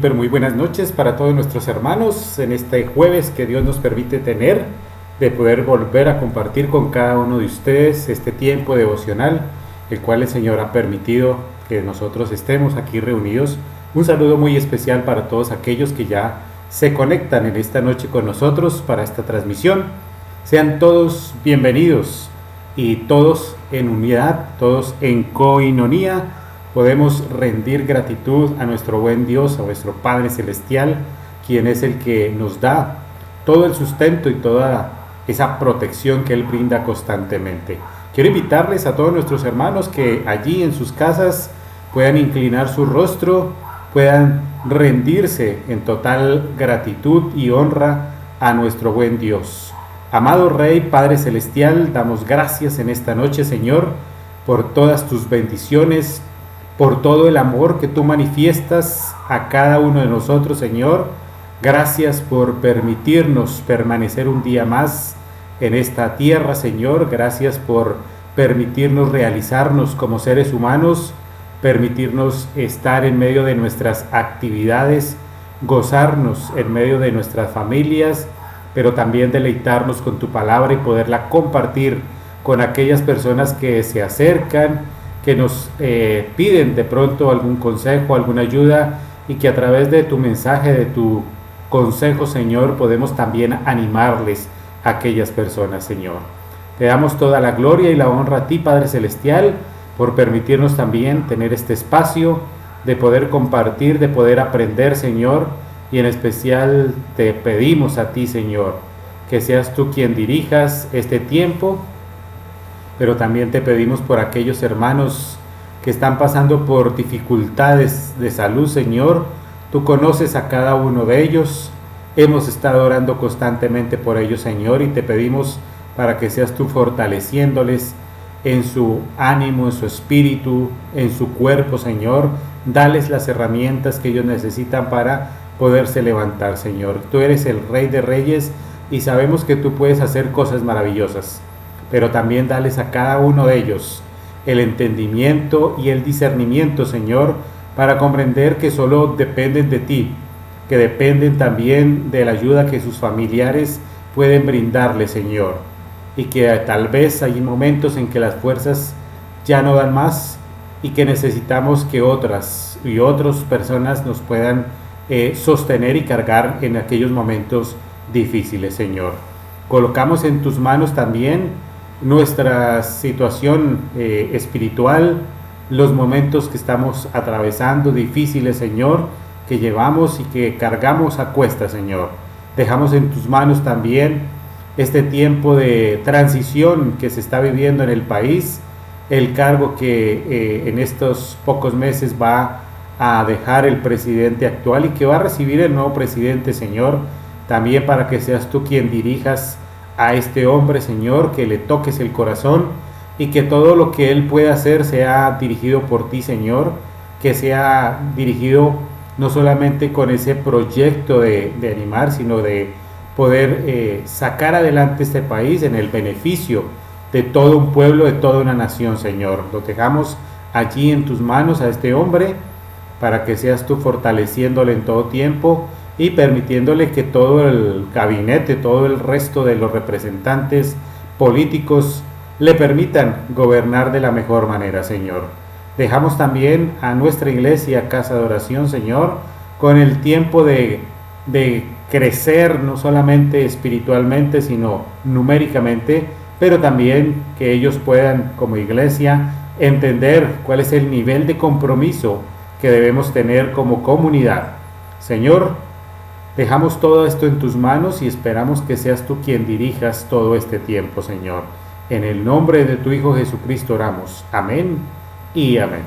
Pero muy buenas noches para todos nuestros hermanos en este jueves que Dios nos permite tener, de poder volver a compartir con cada uno de ustedes este tiempo devocional, el cual el Señor ha permitido que nosotros estemos aquí reunidos. Un saludo muy especial para todos aquellos que ya se conectan en esta noche con nosotros para esta transmisión. Sean todos bienvenidos y todos en unidad, todos en coinonía. Podemos rendir gratitud a nuestro buen Dios, a nuestro Padre Celestial, quien es el que nos da todo el sustento y toda esa protección que Él brinda constantemente. Quiero invitarles a todos nuestros hermanos que allí en sus casas puedan inclinar su rostro, puedan rendirse en total gratitud y honra a nuestro buen Dios. Amado Rey, Padre Celestial, damos gracias en esta noche, Señor, por todas tus bendiciones, por todo el amor que tú manifiestas a cada uno de nosotros, Señor. Gracias por permitirnos permanecer un día más en esta tierra, Señor. Gracias por permitirnos realizarnos como seres humanos, permitirnos estar en medio de nuestras actividades, gozarnos en medio de nuestras familias, pero también deleitarnos con tu palabra y poderla compartir con aquellas personas que se acercan, que nos piden de pronto algún consejo, alguna ayuda, y que a través de tu mensaje, de tu consejo, Señor, podemos también animarles a aquellas personas, Señor. Te damos toda la gloria y la honra a ti, Padre Celestial, por permitirnos también tener este espacio de poder compartir, de poder aprender, Señor, y en especial te pedimos a ti, Señor, que seas tú quien dirijas este tiempo, pero también te pedimos por aquellos hermanos que están pasando por dificultades de salud, Señor. Tú conoces a cada uno de ellos. Hemos estado orando constantemente por ellos, Señor, y te pedimos para que seas tú fortaleciéndoles en su ánimo, en su espíritu, en su cuerpo, Señor. Dales las herramientas que ellos necesitan para poderse levantar, Señor. Tú eres el Rey de Reyes y sabemos que tú puedes hacer cosas maravillosas, pero también dales a cada uno de ellos el entendimiento y el discernimiento, Señor, para comprender que solo dependen de ti, que dependen también de la ayuda que sus familiares pueden brindarle, Señor, y que tal vez hay momentos en que las fuerzas ya no dan más y que necesitamos que otras personas nos puedan sostener y cargar en aquellos momentos difíciles, Señor. Colocamos en tus manos también nuestra situación espiritual, los momentos que estamos atravesando difíciles, Señor, que llevamos y que cargamos a cuestas, Señor. Dejamos en tus manos también este tiempo de transición que se está viviendo en el país, el cargo que en estos pocos meses va a dejar el presidente actual y que va a recibir el nuevo presidente, Señor, también para que seas tú quien dirijas a este hombre, Señor, que le toques el corazón y que todo lo que él pueda hacer sea dirigido por ti, Señor, que sea dirigido no solamente con ese proyecto de animar, sino de poder sacar adelante este país en el beneficio de todo un pueblo, de toda una nación, Señor. Lo dejamos allí en tus manos a este hombre para que seas tú fortaleciéndole en todo tiempo y permitiéndole que todo el gabinete, todo el resto de los representantes políticos le permitan gobernar de la mejor manera, Señor. Dejamos también a nuestra iglesia, Casa de Oración, Señor, con el tiempo de crecer, no solamente espiritualmente, sino numéricamente, pero también que ellos puedan, como iglesia, entender cuál es el nivel de compromiso que debemos tener como comunidad. Señor, dejamos todo esto en tus manos y esperamos que seas tú quien dirijas todo este tiempo, Señor. En el nombre de tu Hijo Jesucristo oramos. Amén y amén.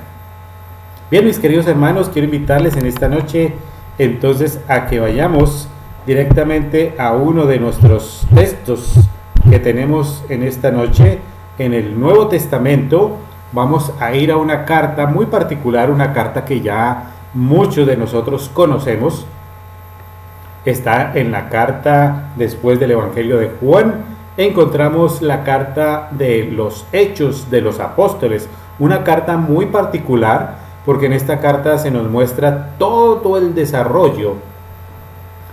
Bien, mis queridos hermanos, quiero invitarles en esta noche entonces a que vayamos directamente a uno de nuestros textos que tenemos en esta noche en el Nuevo Testamento. Vamos a ir a una carta muy particular, una carta que ya muchos de nosotros conocemos. Está en la carta después del Evangelio de Juan. Encontramos la carta de los Hechos de los Apóstoles, una carta muy particular porque en esta carta se nos muestra todo el desarrollo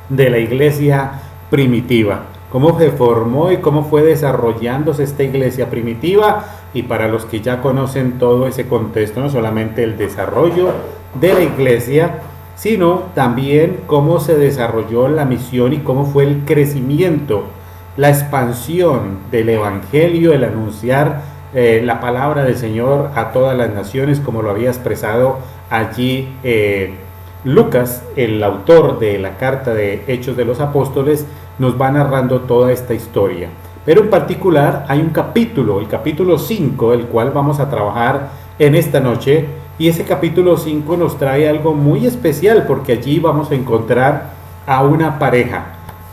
de la iglesia primitiva, cómo se formó y cómo fue desarrollándose esta iglesia primitiva. Y para los que ya conocen todo ese contexto, no solamente el desarrollo de la iglesia, sino también cómo se desarrolló la misión y cómo fue el crecimiento, la expansión del evangelio, el anunciar la palabra del Señor a todas las naciones, como lo había expresado allí Lucas, el autor de la carta de Hechos de los Apóstoles, nos va narrando toda esta historia. Pero en particular hay un capítulo, el capítulo 5, el cual vamos a trabajar en esta noche, y ese capítulo 5 nos trae algo muy especial porque allí vamos a encontrar a una pareja,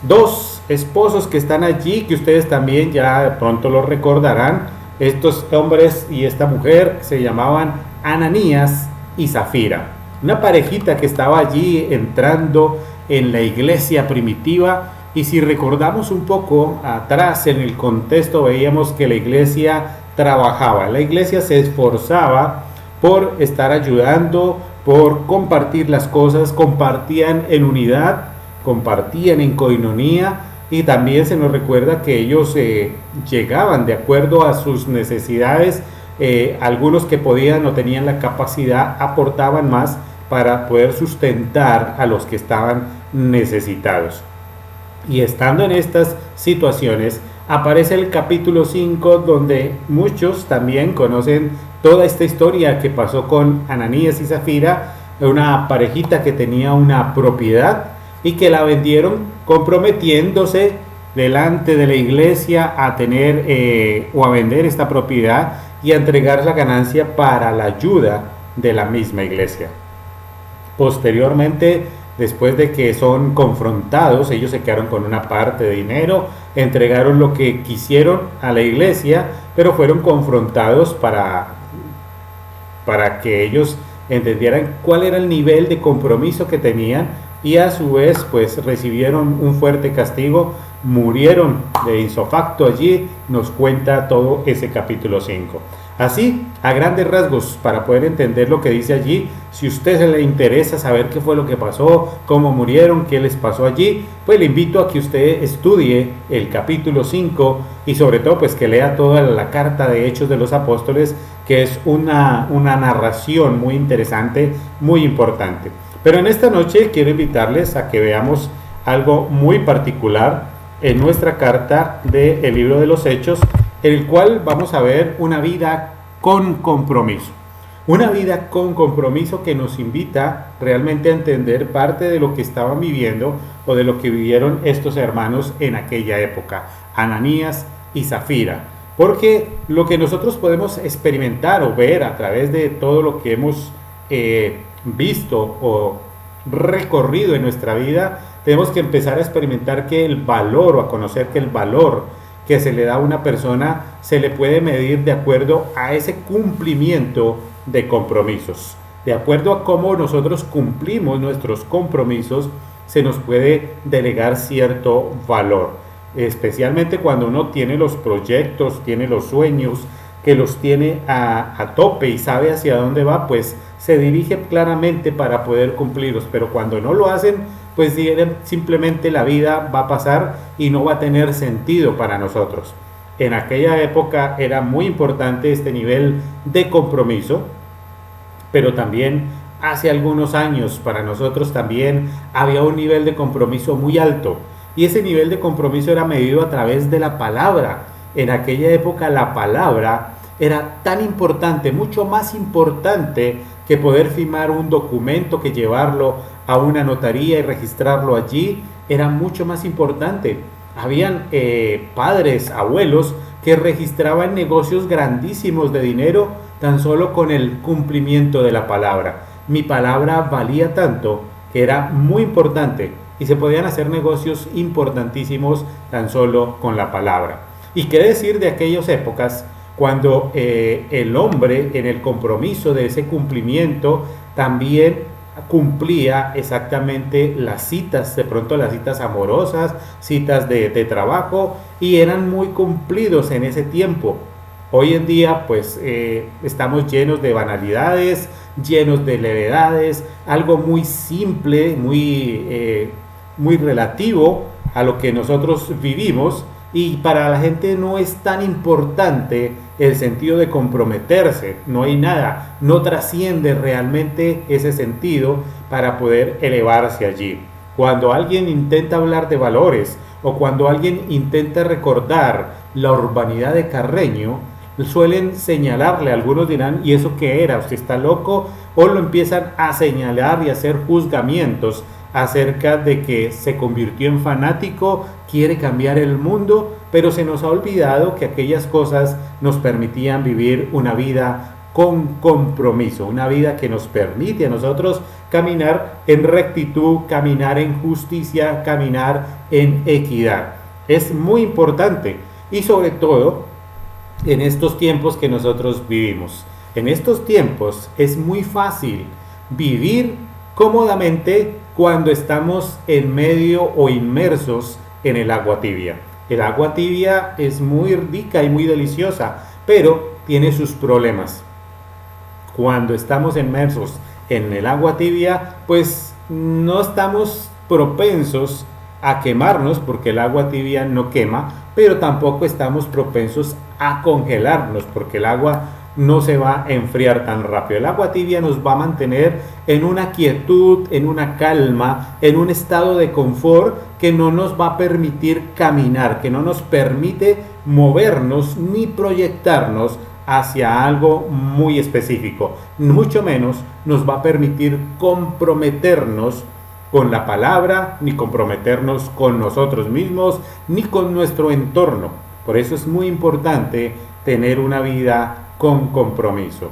dos esposos que están allí, que ustedes también ya de pronto lo recordarán. Estos hombres y esta mujer se llamaban Ananías y Zafira, una parejita que estaba allí entrando en la iglesia primitiva. Y si recordamos un poco atrás en el contexto, veíamos que la iglesia trabajaba, la iglesia se esforzaba por estar ayudando, por compartir las cosas, compartían en unidad, compartían en coinonía, y también se nos recuerda que ellos llegaban de acuerdo a sus necesidades. Algunos que podían o tenían la capacidad aportaban más para poder sustentar a los que estaban necesitados. Y estando en estas situaciones, aparece el capítulo 5, donde muchos también conocen toda esta historia que pasó con Ananías y Zafira, una parejita que tenía una propiedad y que la vendieron comprometiéndose delante de la iglesia a tener o a vender esta propiedad y a entregar la ganancia para la ayuda de la misma iglesia. Posteriormente, después de que son confrontados, ellos se quedaron con una parte de dinero, entregaron lo que quisieron a la iglesia, pero fueron confrontados para que ellos entendieran cuál era el nivel de compromiso que tenían, y a su vez pues recibieron un fuerte castigo, murieron de isofacto. Allí nos cuenta todo ese capítulo 5. Así, a grandes rasgos, para poder entender lo que dice allí, si a usted le interesa saber qué fue lo que pasó, cómo murieron, qué les pasó allí, pues le invito a que usted estudie el capítulo 5 y sobre todo pues que lea toda la carta de Hechos de los Apóstoles, que es una narración muy interesante, muy importante. Pero en esta noche quiero invitarles a que veamos algo muy particular en nuestra carta del libro de los Hechos, en el cual vamos a ver una vida con compromiso. Una vida con compromiso que nos invita realmente a entender parte de lo que estaban viviendo o de lo que vivieron estos hermanos en aquella época, Ananías y Zafira. Porque lo que nosotros podemos experimentar o ver a través de todo lo que hemos visto o recorrido en nuestra vida, tenemos que empezar a experimentar que el valor o a conocer que el valor que se le da a una persona se le puede medir de acuerdo a ese cumplimiento de compromisos. De acuerdo a cómo nosotros cumplimos nuestros compromisos, se nos puede delegar cierto valor, especialmente cuando uno tiene los proyectos, tiene los sueños, que los tiene a tope y sabe hacia dónde va, pues se dirige claramente para poder cumplirlos. Pero cuando no lo hacen, pues simplemente la vida va a pasar y no va a tener sentido para nosotros. En aquella época era muy importante este nivel de compromiso, pero también hace algunos años para nosotros también había un nivel de compromiso muy alto, y ese nivel de compromiso era medido a través de la palabra. En aquella época la palabra era tan importante, mucho más importante que poder firmar un documento, que llevarlo a una notaría y registrarlo allí, era mucho más importante. Habían padres, abuelos que registraban negocios grandísimos de dinero tan solo con el cumplimiento de la palabra. Mi palabra valía tanto que era muy importante y se podían hacer negocios importantísimos tan solo con la palabra. ¿Y qué decir de aquellas épocas cuando el hombre en el compromiso de ese cumplimiento también cumplía exactamente las citas, de pronto las citas amorosas, citas de trabajo, y eran muy cumplidos en ese tiempo? Hoy en día pues estamos llenos de banalidades, llenos de levedades, algo muy simple, muy relativo a lo que nosotros vivimos, y para la gente no es tan importante el sentido de comprometerse. No hay nada, no trasciende realmente ese sentido para poder elevarse allí. Cuando alguien intenta hablar de valores o cuando alguien intenta recordar la urbanidad de Carreño, suelen señalarle, algunos dirán, ¿y eso qué era? ¿Usted está loco? O lo empiezan a señalar y a hacer juzgamientos acerca de que se convirtió en fanático, quiere cambiar el mundo, pero se nos ha olvidado que aquellas cosas nos permitían vivir una vida con compromiso, una vida que nos permite a nosotros caminar en rectitud, caminar en justicia, caminar en equidad. Es muy importante, y sobre todo en estos tiempos que nosotros vivimos. En estos tiempos es muy fácil vivir cómodamente cuando estamos en medio o inmersos en el agua tibia. El agua tibia es muy rica y muy deliciosa, pero tiene sus problemas. Cuando estamos inmersos en el agua tibia, pues no estamos propensos a quemarnos, porque el agua tibia no quema, pero tampoco estamos propensos a congelarnos, porque el agua no se va a enfriar tan rápido. El agua tibia nos va a mantener en una quietud, en una calma, en un estado de confort que no nos va a permitir caminar, que no nos permite movernos ni proyectarnos hacia algo muy específico. Mucho menos nos va a permitir comprometernos con la palabra, ni comprometernos con nosotros mismos, ni con nuestro entorno. Por eso es muy importante tener una vida con compromiso.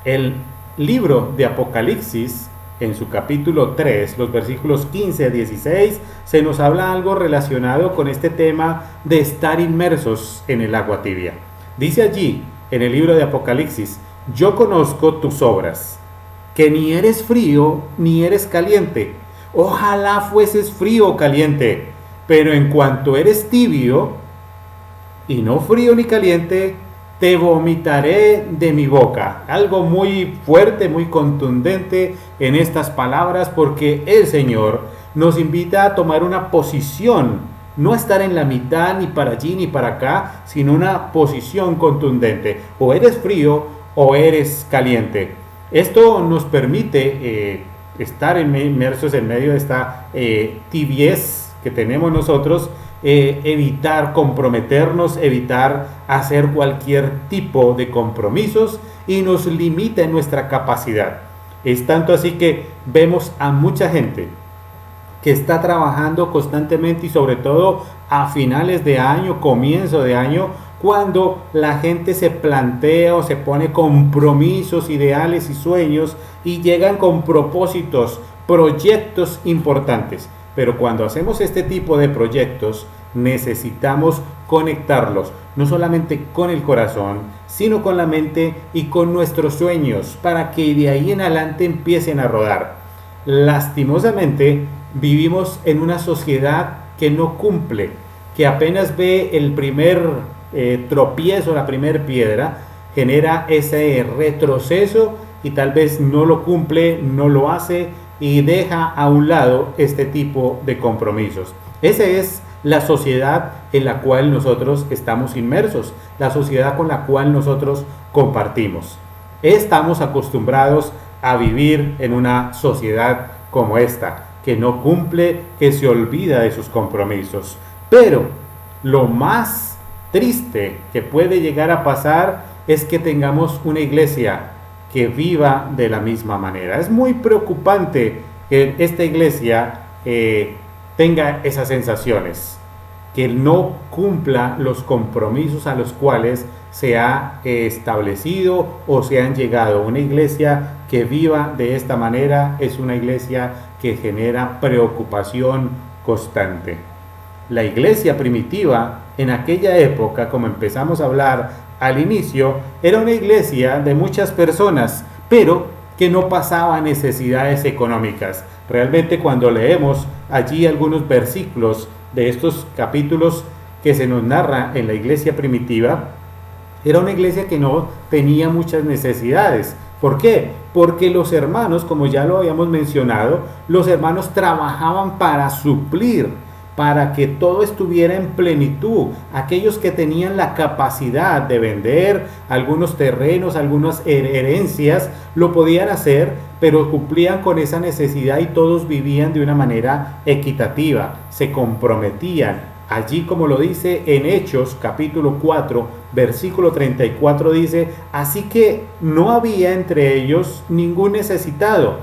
El libro de Apocalipsis, en su capítulo 3, los versículos 15 a 16, se nos habla algo relacionado con este tema de estar inmersos en el agua tibia. Dice allí, en el libro de Apocalipsis: yo conozco tus obras, que ni eres frío ni eres caliente. Ojalá fueses frío o caliente, pero en cuanto eres tibio y no frío ni caliente, te vomitaré de mi boca. Algo muy fuerte, muy contundente en estas palabras, porque el Señor nos invita a tomar una posición, no estar en la mitad ni para allí ni para acá, sino una posición contundente. O eres frío o eres caliente. Esto nos permite estar inmersos en medio de esta tibiez que tenemos nosotros, evitar comprometernos, evitar hacer cualquier tipo de compromisos, y nos limita en nuestra capacidad. Es tanto así que vemos a mucha gente que está trabajando constantemente, y sobre todo a finales de año, comienzo de año, cuando la gente se plantea o se pone compromisos, ideales y sueños, y llegan con propósitos, proyectos importantes. Pero cuando hacemos este tipo de proyectos, necesitamos conectarlos, no solamente con el corazón, sino con la mente y con nuestros sueños, para que de ahí en adelante empiecen a rodar. Lastimosamente, vivimos en una sociedad que no cumple, que apenas ve el primer tropiezo, la primera piedra, genera ese retroceso y tal vez no lo cumple, no lo hace, y deja a un lado este tipo de compromisos. Esa es la sociedad en la cual nosotros estamos inmersos, la sociedad con la cual nosotros compartimos. Estamos acostumbrados a vivir en una sociedad como esta, que no cumple, que se olvida de sus compromisos. Pero lo más triste que puede llegar a pasar es que tengamos una iglesia que viva de la misma manera. Es muy preocupante que esta iglesia tenga esas sensaciones, que no cumpla los compromisos a los cuales se ha establecido o se han llegado. Una iglesia que viva de esta manera es una iglesia que genera preocupación constante. La iglesia primitiva en aquella época, como empezamos a hablar al inicio, era una iglesia de muchas personas, pero que no pasaba necesidades económicas. Realmente, cuando leemos allí algunos versículos de estos capítulos que se nos narra en la iglesia primitiva, era una iglesia que no tenía muchas necesidades. ¿Por qué? Porque los hermanos, como ya lo habíamos mencionado, los hermanos trabajaban para suplir, para que todo estuviera en plenitud. Aquellos que tenían la capacidad de vender algunos terrenos, algunas herencias, lo podían hacer, pero cumplían con esa necesidad, y todos vivían de una manera equitativa, se comprometían. Allí, como lo dice en Hechos capítulo 4, versículo 34, dice: así que no había entre ellos ningún necesitado,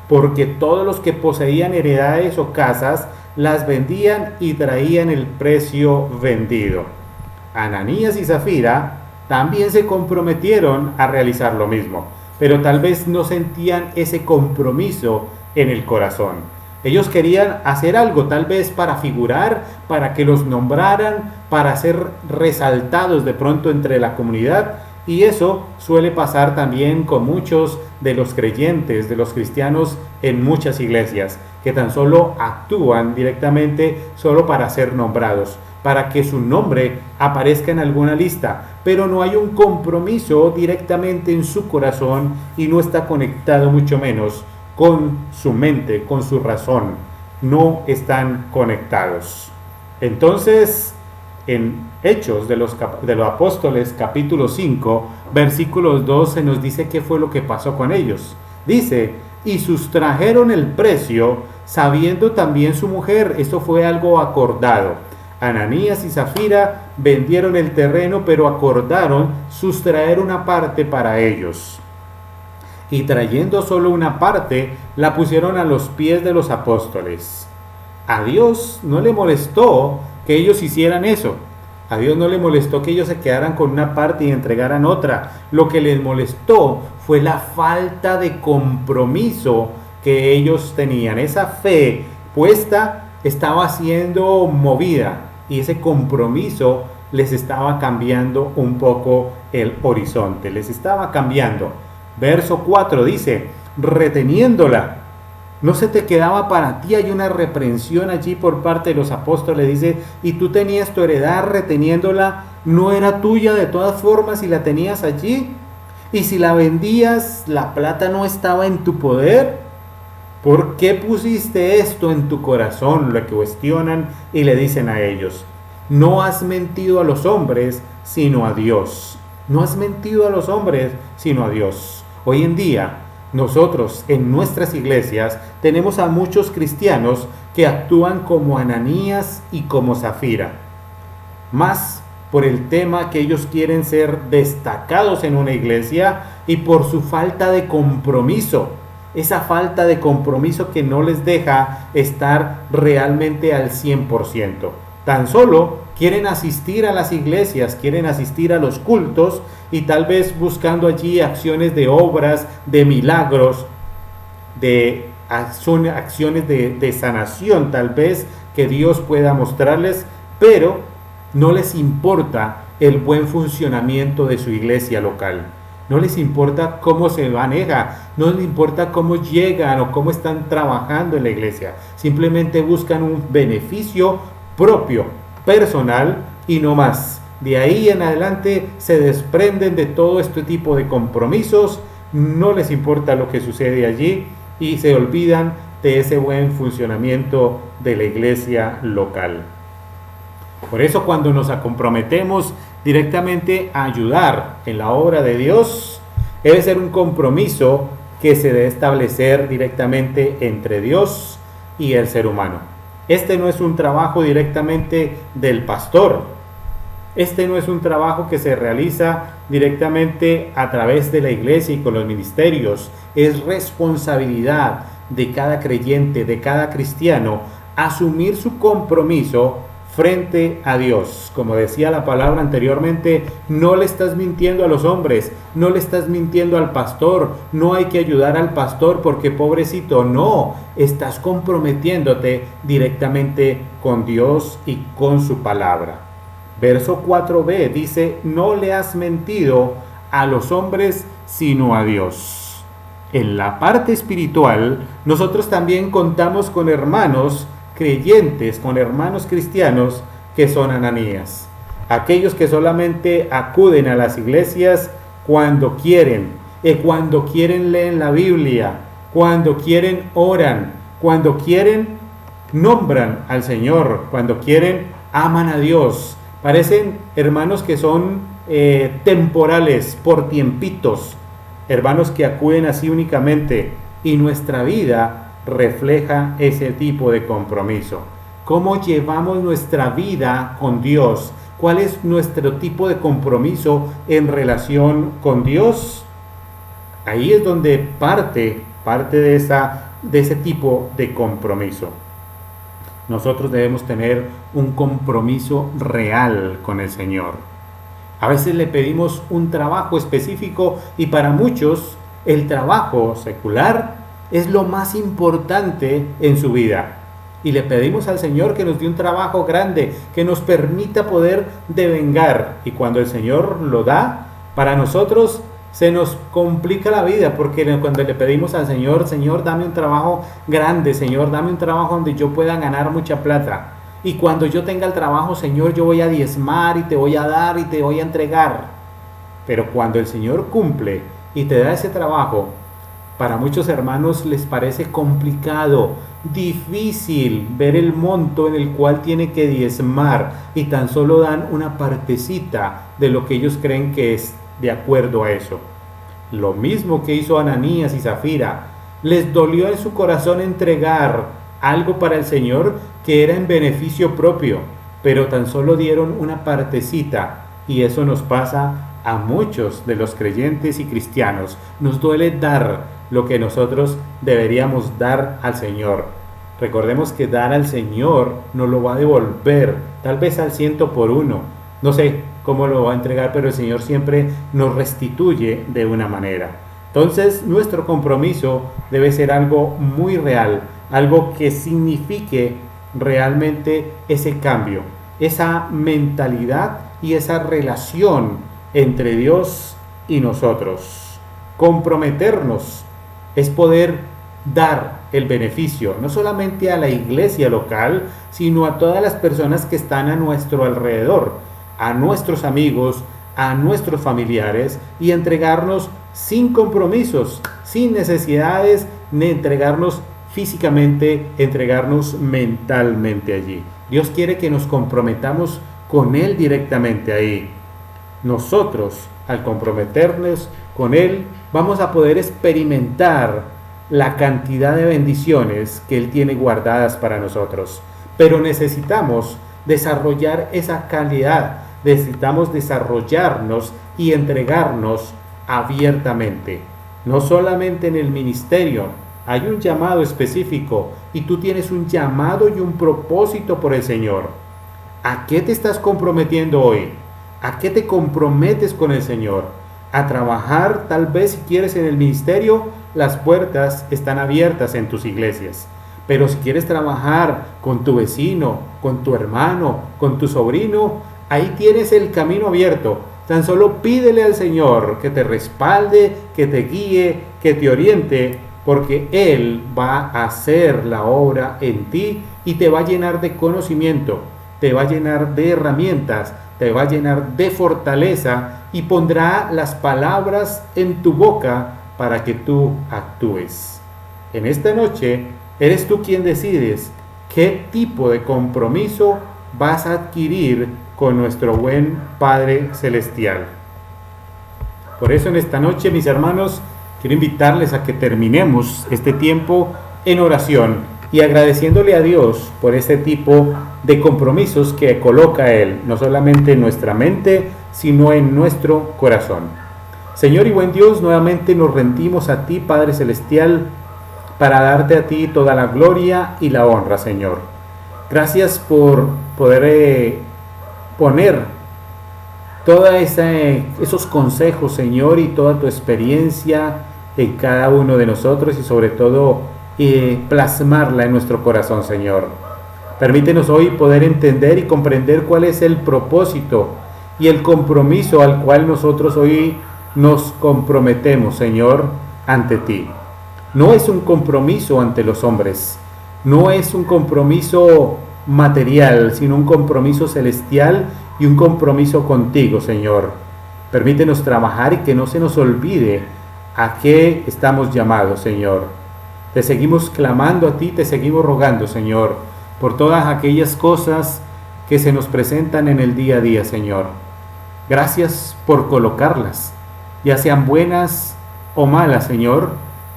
porque todos los que poseían heredades o casas las vendían y traían el precio vendido. Ananías y Zafira también se comprometieron a realizar lo mismo, pero tal vez no sentían ese compromiso en el corazón. Ellos querían hacer algo, tal vez para figurar, para que los nombraran, para ser resaltados de pronto entre la comunidad. Y eso suele pasar también con muchos de los creyentes, de los cristianos en muchas iglesias, que tan solo actúan directamente solo para ser nombrados, para que su nombre aparezca en alguna lista, pero no hay un compromiso directamente en su corazón, y no está conectado mucho menos con su mente, con su razón. No están conectados. Entonces, en Hechos de los Apóstoles capítulo 5 versículos 2 se nos dice qué fue lo que pasó con ellos. Dice: y sustrajeron el precio, sabiendo también su mujer. Esto fue algo acordado. Ananías y Zafira vendieron el terreno, pero acordaron sustraer una parte para ellos. y trayendo solo una parte, la pusieron a los pies de los apóstoles. A Dios no le molestó que ellos hicieran eso. A Dios no le molestó que ellos se quedaran con una parte y entregaran otra. Lo que les molestó fue la falta de compromiso que ellos tenían. Esa fe puesta estaba siendo movida y ese compromiso les estaba cambiando un poco el horizonte, les estaba cambiando. Verso 4 dice, reteniéndola. No se te quedaba para ti, hay una reprensión allí por parte de los apóstoles, dice, y tú tenías tu heredad reteniéndola, no era tuya de todas formas y la tenías allí, y si la vendías, la plata no estaba en tu poder. ¿Por qué pusiste esto en tu corazón? Lo cuestionan y le dicen a ellos, no has mentido a los hombres, sino a Dios. No has mentido a los hombres, sino a Dios. Hoy en día, nosotros en nuestras iglesias tenemos a muchos cristianos que actúan como Ananías y como Zafira, más por el tema que ellos quieren ser destacados en una iglesia y por su falta de compromiso, esa falta de compromiso que no les deja estar realmente al 100%. Tan solo quieren asistir a las iglesias, quieren asistir a los cultos y tal vez buscando allí acciones de obras, de milagros, de acciones de sanación tal vez que Dios pueda mostrarles, pero no les importa el buen funcionamiento de su iglesia local. No les importa cómo se maneja, no les importa cómo llegan o cómo están trabajando en la iglesia. Simplemente buscan un beneficio propio, personal y no más. De ahí en adelante se desprenden de todo este tipo de compromisos, no les importa lo que sucede allí y se olvidan de ese buen funcionamiento de la iglesia local. Por eso cuando nos comprometemos directamente a ayudar en la obra de Dios, debe ser un compromiso que se debe establecer directamente entre Dios y el ser humano. Este no es un trabajo directamente del pastor. Este no es un trabajo que se realiza directamente a través de la iglesia y con los ministerios. Es responsabilidad de cada creyente, de cada cristiano, asumir su compromiso frente a Dios. Como decía la palabra anteriormente, no le estás mintiendo a los hombres, no le estás mintiendo al pastor, no hay que ayudar al pastor porque pobrecito, no, estás comprometiéndote directamente con Dios y con su palabra. Verso 4b dice, no le has mentido a los hombres sino a Dios. En la parte espiritual, nosotros también contamos con hermanos creyentes, con hermanos cristianos que son Ananías, aquellos que solamente acuden a las iglesias cuando quieren leen la Biblia, cuando quieren oran, cuando quieren nombran al Señor, cuando quieren aman a Dios. Parecen hermanos que son temporales, por tiempitos, hermanos que acuden así únicamente, y nuestra vida refleja ese tipo de compromiso. ¿Cómo llevamos nuestra vida con Dios? ¿Cuál es nuestro tipo de compromiso en relación con Dios? Ahí es donde parte de ese tipo de compromiso. Nosotros debemos tener un compromiso real con el Señor. A veces le pedimos un trabajo específico y para muchos el trabajo secular es lo más importante en su vida. Y le pedimos al Señor que nos dé un trabajo grande, que nos permita poder devengar. Y cuando el Señor lo da, para nosotros se nos complica la vida, porque cuando le pedimos al Señor, Señor, dame un trabajo grande, Señor, dame un trabajo donde yo pueda ganar mucha plata. Y cuando yo tenga el trabajo, Señor, yo voy a diezmar y te voy a dar y te voy a entregar. Pero cuando el Señor cumple y te da ese trabajo, para muchos hermanos les parece complicado, difícil ver el monto en el cual tiene que diezmar y tan solo dan una partecita de lo que ellos creen que es de acuerdo a eso. Lo mismo que hizo Ananías y Zafira, les dolió en su corazón entregar algo para el Señor que era en beneficio propio, pero tan solo dieron una partecita y eso nos pasa a muchos de los creyentes y cristianos nos duele dar lo que nosotros deberíamos dar al Señor. Recordemos que dar al Señor nos lo va a devolver, tal vez al 100 por 1. No sé cómo lo va a entregar, pero el Señor siempre nos restituye de una manera. Entonces, nuestro compromiso debe ser algo muy real, algo que signifique realmente ese cambio, esa mentalidad y esa relación entre Dios y nosotros. Comprometernos es poder dar el beneficio, no solamente a la iglesia local, sino a todas las personas que están a nuestro alrededor, a nuestros amigos, a nuestros familiares, y entregarnos sin compromisos, sin necesidades de entregarnos físicamente, entregarnos mentalmente allí. Dios quiere que nos comprometamos con Él directamente ahí. Nosotros, al comprometernos con Él, vamos a poder experimentar la cantidad de bendiciones que Él tiene guardadas para nosotros. Pero necesitamos desarrollar esa calidad, necesitamos desarrollarnos y entregarnos abiertamente. No solamente en el ministerio, hay un llamado específico y tú tienes un llamado y un propósito por el Señor. ¿A qué te estás comprometiendo hoy? ¿A qué te comprometes con el Señor? A trabajar, tal vez si quieres en el ministerio, las puertas están abiertas en tus iglesias. Pero si quieres trabajar con tu vecino, con tu hermano, con tu sobrino, ahí tienes el camino abierto. Tan solo pídele al Señor que te respalde, que te guíe, que te oriente, porque Él va a hacer la obra en ti y te va a llenar de conocimiento, te va a llenar de herramientas, te va a llenar de fortaleza y pondrá las palabras en tu boca para que tú actúes. En esta noche eres tú quien decides qué tipo de compromiso vas a adquirir con nuestro buen Padre Celestial. Por eso en esta noche, mis hermanos, quiero invitarles a que terminemos este tiempo en oración y agradeciéndole a Dios por este tipo de compromisos que coloca Él, no solamente en nuestra mente, sino en nuestro corazón. Señor y buen Dios, nuevamente nos rendimos a ti, Padre Celestial, para darte a ti toda la gloria y la honra, Señor. Gracias por poder poner todos esos consejos, Señor, y toda tu experiencia en cada uno de nosotros y sobre todo plasmarla en nuestro corazón, Señor. Permítenos hoy poder entender y comprender cuál es el propósito y el compromiso al cual nosotros hoy nos comprometemos, Señor, ante ti. No es un compromiso ante los hombres, no es un compromiso material, sino un compromiso celestial y un compromiso contigo, Señor. Permítenos trabajar y que no se nos olvide a qué estamos llamados, Señor. Te seguimos clamando a ti, te seguimos rogando, Señor, por todas aquellas cosas que se nos presentan en el día a día, Señor. Gracias por colocarlas, ya sean buenas o malas, Señor.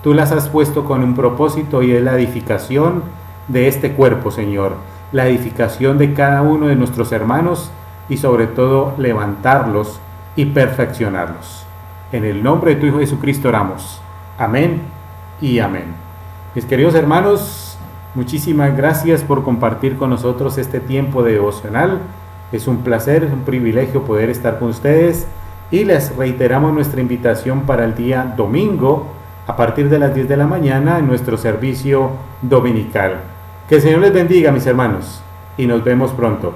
Tú las has puesto con un propósito y es la edificación de este cuerpo, Señor. La edificación de cada uno de nuestros hermanos y sobre todo levantarlos y perfeccionarlos. En el nombre de tu Hijo Jesucristo oramos. Amén y amén. Mis queridos hermanos, muchísimas gracias por compartir con nosotros este tiempo de devocional. Es un placer, es un privilegio poder estar con ustedes y les reiteramos nuestra invitación para el día domingo a partir de las 10 de la mañana en nuestro servicio dominical. Que el Señor les bendiga, mis hermanos, y nos vemos pronto.